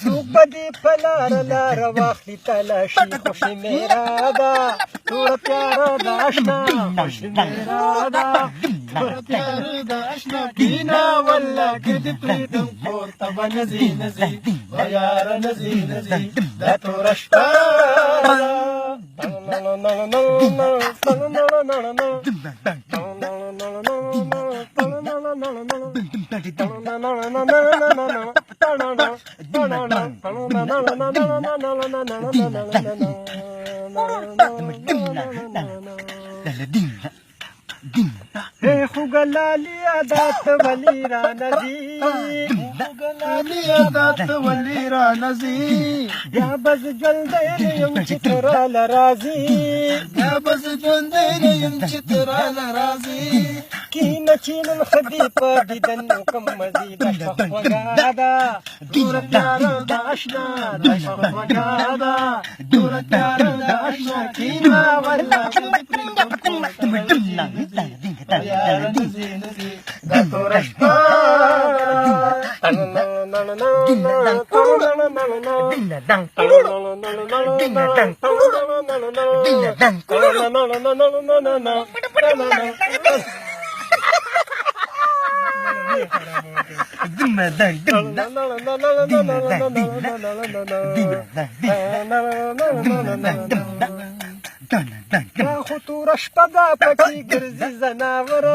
څوک به دې په لاره لاره واخلي تلاشي خوښي مې راده توره تیاره د اشنا خوښي مې راده توره تیاره د اشنا کینه والله که دې پرېږدم کور ته به نه ځې نه ځې به یاره نه ځې نه ځې دا توره شپه خوګلالي عادت ولي را نزي خوګلالي عادت ولي را نزي بیا بز ژوندی نه یم چې ته راله راځې بیا بز ژوندی نه یم چې ته راله راځې کینه چې نن ښه دي په دیدن کوم مزي د شپه خوږه ده دوره تیاره د اشنا د شپه خوږه ده دوره تیاره د اشنا کینه والله یاره نه ځې نه ځې دا توره شپه دا خو توره شپه ده پکې ګرځي زناوره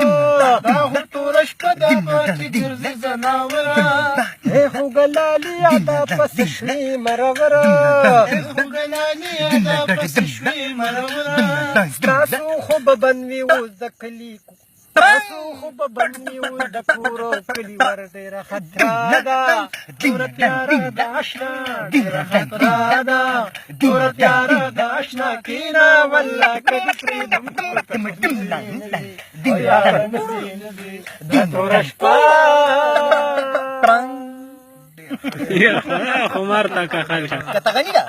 دا خو توره شپه ده پکې ګرځي زناوره ای خوګلالي ادا پسې شوې مرغره ای خوګلالي ادا پسې شوې مرغره ستاسو خو به بند وي اوس د کلي تاسو خو به بند وي اوس د کور او کلي ور ډېره خطره ده توره تیاره د اشنا ډېره خطره ده توره تیاره د اشنا کینه والله که دې پرېږدم یاره نه ځې نه ځې دا توره شپه خمار تا که خالشه که ته غني ده